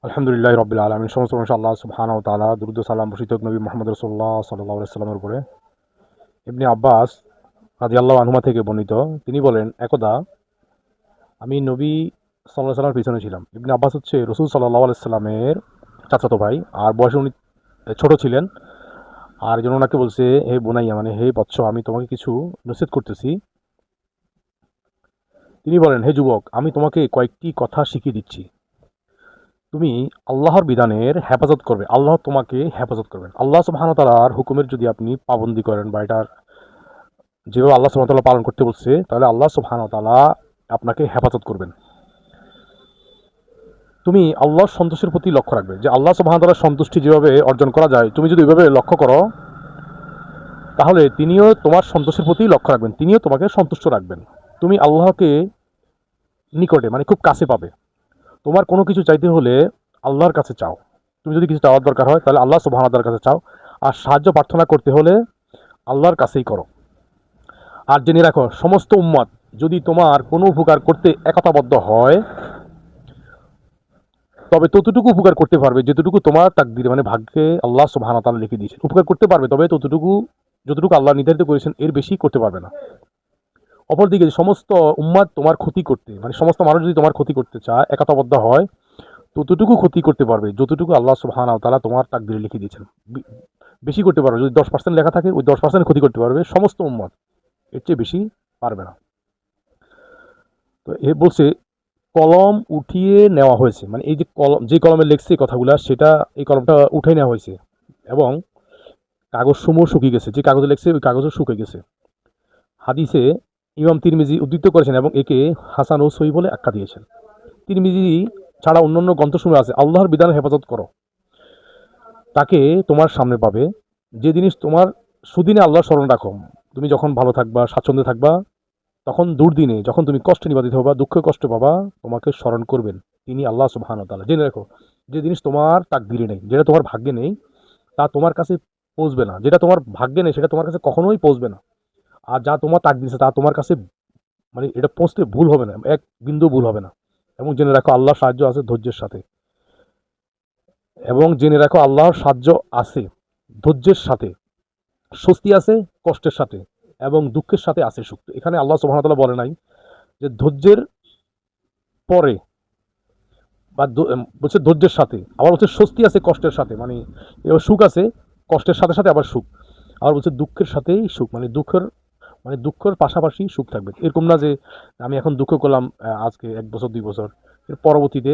আলহামদুলিল্লাহ রবিল আলমিন, সমস্ত মানুষ আল্লাহ সুবহানাহু ওয়া তাআলা দুরূদ ও সালাম বর্ষিত হোক নবী মুহাম্মদ রাসূলুল্লাহ সাল্লাল্লাহু আলাইহি ওয়াসাল্লামের উপরে। ইবনে আব্বাস রাদিয়াল্লাহু আনহুমা থেকে বর্ণিত, তিনি বলেন, একদা আমি নবী সাল্লাল্লাহু আলাইহি ওয়াসাল্লামের পিছনে ছিলাম। ইবনে আব্বাস হচ্ছে রাসূল সাল্লাল্লাহু আলাইহি ওয়াসাল্লামের চাচাতো ভাই, আর বয়সে উনি ছোট ছিলেন। আর এই জন্য ওনাকে বলছে, হে বুনাইয়া, মানে হে বৎস, আমি তোমাকে কিছু নসিহত করতেছি। তিনি বলেন, হে যুবক, আমি তোমাকে কয়েকটি কথা শিখিয়ে দিচ্ছি। তুমি আল্লাহর বিধানের হেফাজত করবে, আল্লাহ তোমাকে হেফাজত করবেন। আল্লাহ সুবহানাহু ওয়া তাআলার হুকুমের যদি আপনি পাবন্দি করেন বা এটার যেভাবে আল্লাহ সুবহানাহু ওয়া তাআলা পালন করতে বলছে, তাহলে আল্লাহ সুবহানাহু ওয়া তাআলা আপনাকে হেফাজত করবেন। তুমি আল্লাহর সন্তোষের প্রতি লক্ষ্য রাখবে, যে আল্লাহ সুবহানাহু ওয়া তাআলার সন্তুষ্টি যেভাবে অর্জন করা যায়, তুমি যদি ওইভাবে লক্ষ্য করো, তাহলে তিনিও তোমার সন্তোষের প্রতি লক্ষ্য রাখবেন, তিনিও তোমাকে সন্তুষ্ট রাখবেন। তুমি আল্লাহকে নিকটে, মানে খুব কাছে পাবে। তোমার কোনো কিছু চাইতে হলে আল্লাহর কাছে চাও। তুমি যদি কিছু চাওয়ার দরকার হয়, তাহলে আল্লাহ সুবহানাহু ওয়া তাআলার কাছে চাও। আর সাহায্য প্রার্থনা করতে হলে আল্লাহর কাছেই করো। আর জেনে রাখো, সমস্ত উম্মত যদি তোমার কোনো উপকার করতে একতাবদ্ধ হয়, তবে ততটুকু উপকার করতে পারবে যতটুকু তোমার তাকদীরে, মানে ভাগ্যে আল্লাহ সুবহানাহু ওয়া তাআলা লিখে দিয়েছেন। উপকার করতে পারবে, তবে ততটুকু যতটুকু আল্লাহ নির্ধারিত করেছেন, এর বেশি করতে পারবে না। অপরদিকে সমস্ত উম্মত তোমার ক্ষতি করতে, মানে সমস্ত মানুষ যদি তোমার ক্ষতি করতে চায়, একতাবদ্ধ হয়, ততটুকু ক্ষতি করতে পারবে যতটুকু আল্লাহ সুবহানাহু ওয়া তাআলা তোমার তাকদীরে লিখে দিয়েছেন। বেশি করতে পারবে, যদি 10% লেখা থাকে, ওই 10% ক্ষতি করতে পারবে সমস্ত উম্মত, এর চেয়ে বেশি পারবে না। তো এ বলছে, কলম উঠিয়ে নেওয়া হয়েছে, মানে এই যে কলম, যে কলমে লেখছে এই কথাগুলো, সেটা, এই কলমটা উঠে নেওয়া হয়েছে, এবং কাগজ সমূহ শুকিয়ে গেছে, যে কাগজে লেখছে ওই কাগজও শুকিয়ে গেছে। হাদিসে ইমাম তিরমিজি উদ্ধৃত করেছেন এবং একে হাসান ও সহিহ বলে আখ্যা দিয়েছেন। তিরমিজি ছাড়া অন্যান্য গ্রন্থসমূহ আছে, আল্লাহর বিধান হেফাজত করো, তাকে তোমার সামনে পাবে। যে জিনিস তোমার সুদিনে আল্লাহর স্মরণ রাখো, তুমি যখন ভালো থাকবা, স্বাচ্ছন্দ্যে থাকবা, তখন দুর্দিনে যখন তুমি কষ্টে নিবাদিত হবা, দুঃখে কষ্ট পাবা, তোমাকে স্মরণ করবেন তিনি আল্লাহ সুবহানাহু ওয়া তাআলা। জেনে রাখো, যে জিনিস তোমার তাকদীরে নেই, যেটা তোমার ভাগ্যে নেই, তা তোমার কাছে পৌঁছবে না। যেটা তোমার ভাগ্যে নেই, সেটা তোমার কাছে কখনোই পৌঁছবে না। আর যা তোমার তাকদীরে তা তোমার কাছে, মানে এটা পৌঁছতে ভুল হবে না, এক বিন্দু ভুল হবে না। এবং জেনে রাখো, আল্লাহর সাহায্য আছে ধৈর্যের সাথে। এবং জেনে রাখো, আল্লাহর সাহায্য আছে ধৈর্যের সাথে, স্বস্তি আছে কষ্টের সাথে, এবং দুঃখের সাথে আছে সুখ। এখানে আল্লাহ সুবহানাহু ওয়া তাআলা বলে নাই যে ধৈর্যের পরে, বা বলছে ধৈর্যের সাথে, আবার বলছে স্বস্তি আছে কষ্টের সাথে, মানে এবার সুখ আছে কষ্টের সাথে সাথে, আবার সুখ। আবার বলছে দুঃখের সাথেই সুখ, মানে দুঃখের পাশাপাশি সুখ থাকবে। এরকম না যে আমি এখন দুঃখ করলাম আজকে 1 বছর 2 বছর, এর পরবর্তীতে